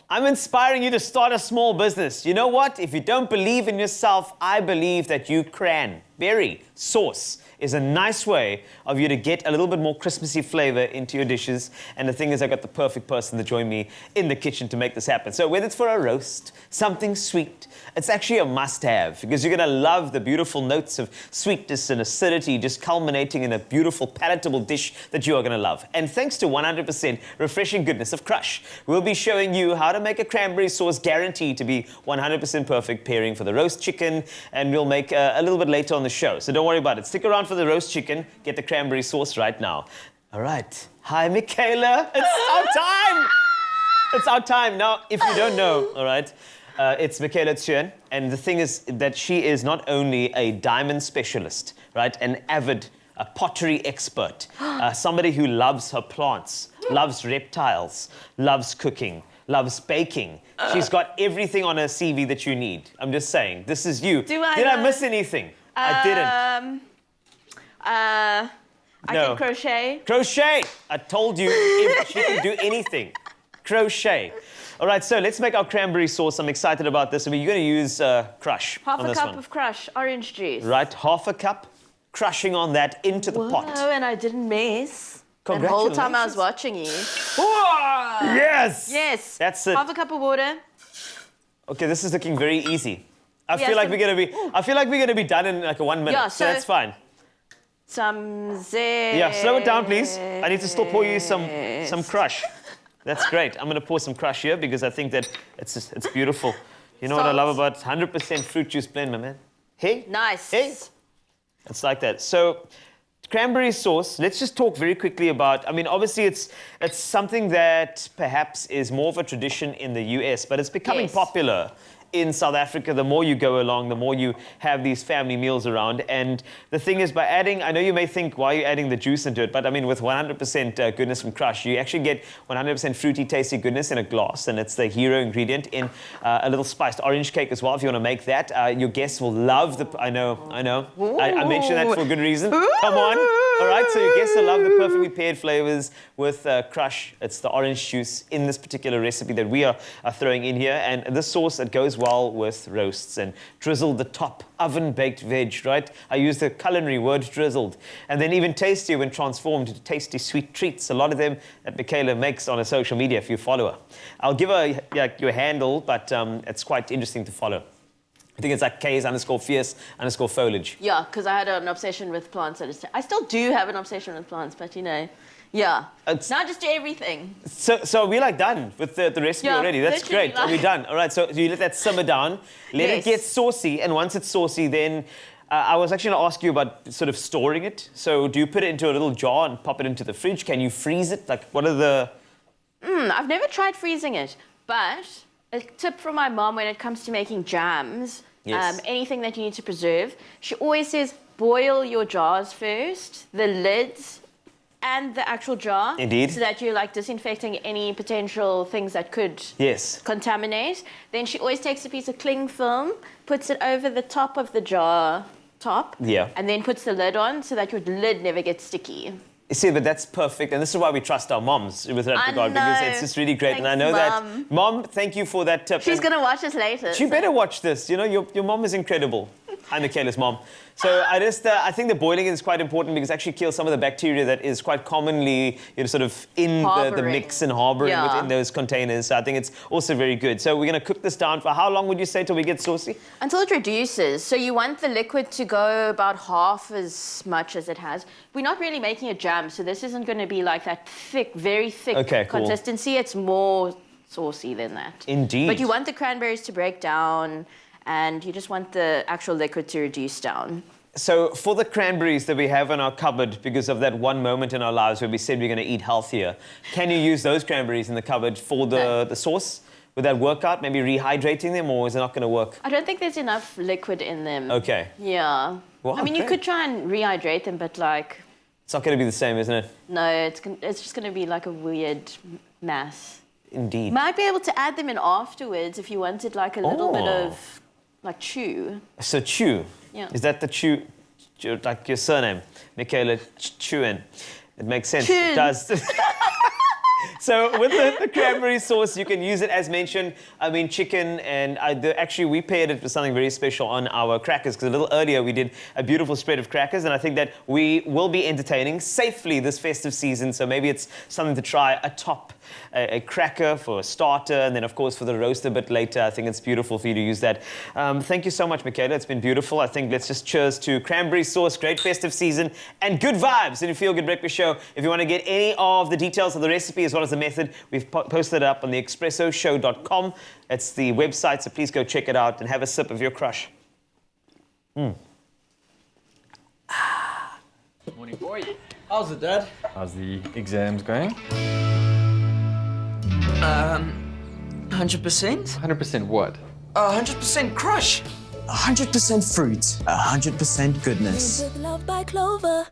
I'm inspiring you to start a small business. You know what? If you don't believe in yourself, I believe that you can. Cranberry sauce is a nice way of you to get a little bit more Christmassy flavor into your dishes. And the thing is, I got the perfect person to join me in the kitchen to make this happen. So whether it's for a roast, something sweet, it's actually a must-have because you're going to love the beautiful notes of sweetness and acidity just culminating in a beautiful, palatable dish that you are going to love. And thanks to 100% refreshing goodness of KRUSH, we'll be showing you how to make a cranberry sauce guaranteed to be 100% perfect pairing for the roast chicken, and we'll make a little bit later on the show. So don't worry about it. Stick around for the roast chicken. Get the cranberry sauce right now. All right. Hi, Michaela. It's our time. It's our time. Now, if you don't know, all right, it's Michaela Tsuan, and the thing is that she is not only a diamond specialist, right, an avid pottery expert, somebody who loves her plants, loves reptiles, loves cooking, loves baking. She's got everything on her CV that you need. I'm just saying, this is you. Did I miss anything? I didn't. I can crochet. Crochet! I told you she can do anything. Crochet. All right, so let's make our cranberry sauce. I'm excited about this. We're going to use KRUSH Half on a this cup one. of KRUSH orange juice. Right, half a cup. Crushing on that into the pot. Oh, and I didn't miss. The whole time I was watching you. Yes! Yes. That's it. Half a cup of water. Okay, this is looking very easy. I feel like we're gonna be done in like 1 minute. Yeah, so that's fine. Some zest. Yeah, slow it down, please. I need to still pour you some KRUSH. That's great. I'm gonna pour some KRUSH here because I think that it's beautiful. You know what I love about 100% fruit juice blend, my man? Hey? Nice. Hey? It's like that. So, cranberry sauce, let's just talk very quickly about, I mean, obviously it's something that perhaps is more of a tradition in the US, but it's becoming popular in South Africa. The more you go along, the more you have these family meals around. And the thing is, by adding, I know you may think, why are you adding the juice into it? But I mean, with 100% goodness from KRUSH, you actually get 100% fruity, tasty goodness in a glass. And it's the hero ingredient in a little spiced orange cake as well, if you want to make that. Your guests will love the, I know. I mentioned that for a good reason. Come on. All right, so your guests will love the perfectly paired flavors with KRUSH. It's the orange juice in this particular recipe that we are throwing in here. And this sauce, it goes well with roasts and drizzled the top, oven-baked veg, right? I use the culinary word drizzled. And then even tastier when transformed into tasty sweet treats. A lot of them that Michaela makes on her social media if you follow her. I'll give her your handle, but it's quite interesting to follow. I think it's like Ks_fierce_foliage. Yeah, because I had an obsession with plants. I still do have an obsession with plants, but you know, yeah. Now just do everything. So we're like done with the recipe already. That's great. Like... We're done. All right, so you let that simmer down. Let it get saucy, and once it's saucy, then I was actually going to ask you about sort of storing it. So do you put it into a little jar and pop it into the fridge? Can you freeze it? Like, what are the... I've never tried freezing it, but a tip from my mom when it comes to making jams, anything that you need to preserve, she always says boil your jars first, the lids and the actual jar. Indeed. So that you're like disinfecting any potential things that could contaminate. Then she always takes a piece of cling film, puts it over the top of the jar and then puts the lid on so that your lid never gets sticky. You see, but that's perfect, and this is why we trust our moms with that regard, because it's just really great. Thanks, and I know Mom. that, Mom, thank you for that tip. She's going to watch this later. She better watch this. You know, your mom is incredible. I'm Michaela's mom. So I think the boiling is quite important because it actually kills some of the bacteria that is quite commonly, sort of in the mix and harboring within those containers. So I think it's also very good. So we're going to cook this down for how long would you say till we get saucy? Until it reduces. So you want the liquid to go about half as much as it has. We're not really making a jam, so this isn't going to be like that thick, very thick consistency. It's more saucy than that. Indeed. But you want the cranberries to break down, and you just want the actual liquid to reduce down. So for the cranberries that we have in our cupboard, because of that one moment in our lives where we said we're going to eat healthier, can you use those cranberries in the cupboard for the sauce? Would that work out? Maybe rehydrating them, or is it not going to work? I don't think there's enough liquid in them. Okay. Yeah. Wow, I mean, you could try and rehydrate them, but like... It's not going to be the same, isn't it? No, it's just going to be like a weird mass. Indeed. Might be able to add them in afterwards if you wanted like a little bit of like chew. So chew. Yeah. Is that the chew like your surname, Michaela Tsuan? It makes sense. Tune. It does. So with the cranberry sauce, you can use it as mentioned. I mean, chicken and actually we paired it with something very special on our crackers because a little earlier we did a beautiful spread of crackers, and I think that we will be entertaining safely this festive season. So maybe it's something to try atop a cracker for a starter, and then of course for the roast a bit later. I think it's beautiful for you to use that. Thank you so much, Michaela. It's been beautiful. I think let's just cheers to cranberry sauce, great festive season, and good vibes in your Feel Good Breakfast Show. If you want to get any of the details of the recipe as well as the method, we've posted it up on the expressoshow.com. It's the website, so please go check it out and have a sip of your KRUSH. Morning, boy. How's it, Dad? How's the exams going? 100%? 100% what? 100% KRUSH. 100% fruit, 100% goodness. With love by Clover.